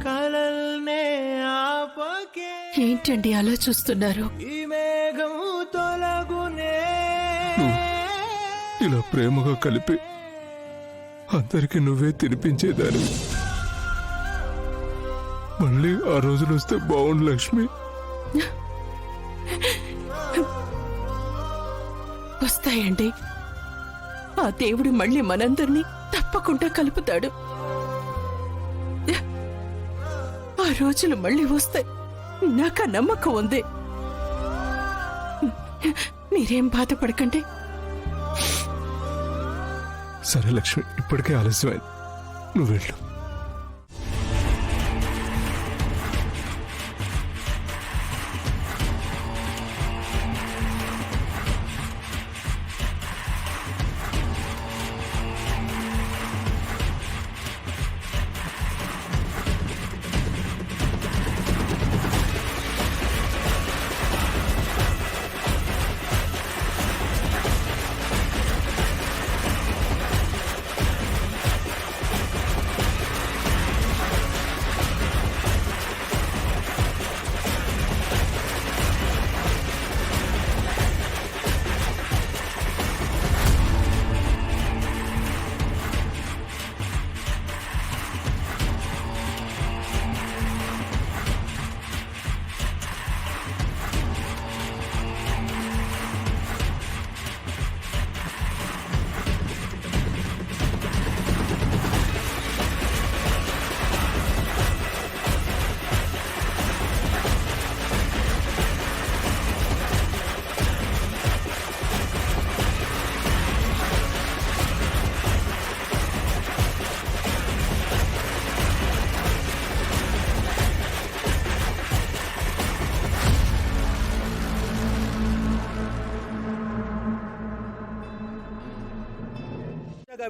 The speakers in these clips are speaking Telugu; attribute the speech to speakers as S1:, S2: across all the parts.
S1: కలల్నే ఆపకే
S2: ఏంటండి అలా చూస్తున్నారు?
S1: ఈ మేఘం తొలగునే.
S3: ఇలా ప్రేమగా కలిపి అందరికి నువ్వే తినిపించేదాన్ని. మళ్ళీ ఆ రోజులు వస్తే బాగుండు లక్ష్మి.
S2: వస్తాయండి. ఆ దేవుడు మళ్ళీ మనందరినీ తప్పకుండా కలుపుతాడు. ఆ రోజులు మళ్ళీ వస్తాయి, నాకు నమ్మకం ఉంది. మీరేం బాధపడకండి.
S3: సరే లక్ష్మి, ఇప్పటికే ఆలస్యమైంది, నువ్వు వెళ్ళు.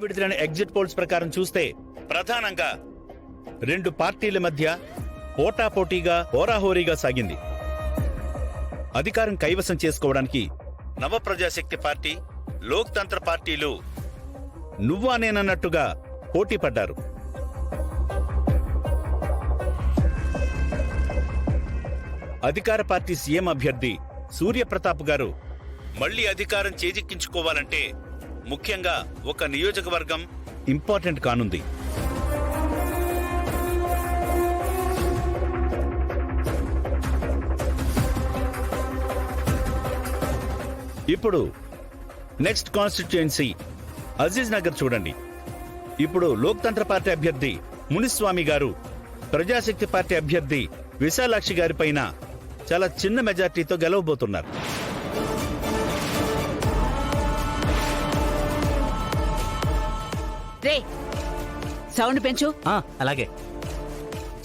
S4: విడుదలైన ఎగ్జిట్ పోల్స్ ప్రకారం చూస్తే ప్రధానంగా రెండు పార్టీల మధ్య పోటాపోటీగా హోరాహోరీగా సాగింది. అధికారం కైవసం చేసుకోవడానికి నవప్రజాశక్తి పార్టీ, లోక్ తంత్ర పార్టీలు నువ్వా నేనన్నట్టుగా పోటీ పడ్డారు. అధికార పార్టీ సీఎం అభ్యర్థి సూర్యప్రతాప్ గారు మళ్లీ అధికారం చేజిక్కించుకోవాలంటే ముఖ్యంగా ఒక నియోజకవర్గం ఇంపార్టెంట్ కానుంది. ఇప్పుడు నెక్స్ట్ కాన్స్టిట్యుయెన్సీ అజీజ్ నగర్ చూడండి. ఇప్పుడు లోక్ తంత్ర పార్టీ అభ్యర్థి మునిస్వామి గారు ప్రజాశక్తి పార్టీ అభ్యర్థి విశాలాక్షి గారి పైన చాలా చిన్న మెజార్టీతో గెలవబోతున్నారు.
S5: సౌండ్ పెంచు.
S1: అలాగే.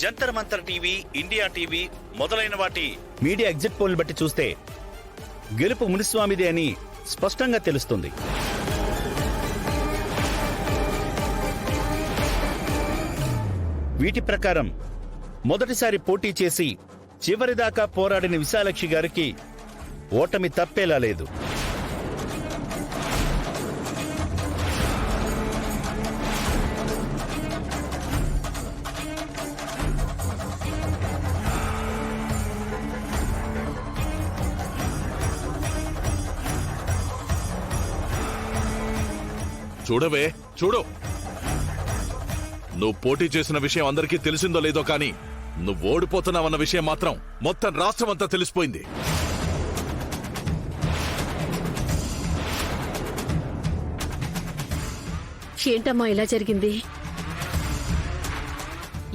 S4: Jantar Mantar TV, India TV మొదలైన వాటి మీడియా ఎగ్జిట్ పోల్ బట్టి చూస్తే గెలుపు మునిస్వామిదే అని స్పష్టంగా తెలుస్తుంది. వీటి ప్రకారం మొదటిసారి పోటీ చేసి చివరిదాకా పోరాడిన విశాలాక్షి గారికి ఓటమి తప్పేలా లేదు.
S6: చూడవే, చూడు. నువ్వు పోటీ చేసిన విషయం అందరికీ తెలిసిందో లేదో కానీ నువ్వు ఓడిపోతున్నావన్న విషయం మాత్రం మొత్తం రాష్ట్రం అంతా తెలిసిపోయింది.
S5: ఏంటమ్మా ఇలా జరిగింది?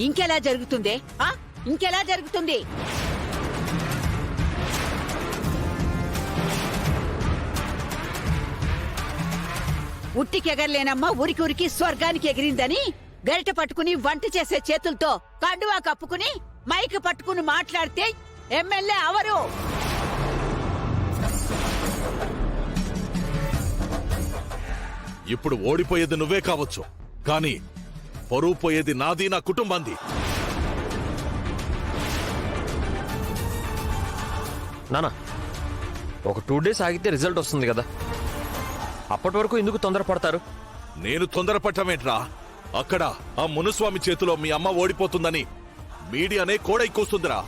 S5: ఇంకెలా జరుగుతుంది? ఇంకెలా జరుగుతుంది? ఉట్టికెగరలేనమ్మా ఉరికి ఉరికి స్వర్గానికి ఎగిరిందని గరిట పట్టుకుని వంట చేసే చేతులతో కండువా కప్పుకుని మైక్ పట్టుకుని మాట్లాడితే ఎమ్మెల్యే అవరు.
S6: ఇప్పుడు ఓడిపోయేది నువ్వే కావచ్చు, కానీ పరువు పోయేది నాది, నా కుటుంబంది.
S7: నానా, ఒక 2 days ఆగితే రిజల్ట్ వస్తుంది కదా, అప్పటి వరకు ఎందుకు తొందరపడతారు?
S6: నేను తొందరపడటమేంట్రా? అక్కడ ఆ మునుస్వామి చేతిలో మీ అమ్మ ఓడిపోతుందని మీడియానే కోడై కూస్తుందిరా.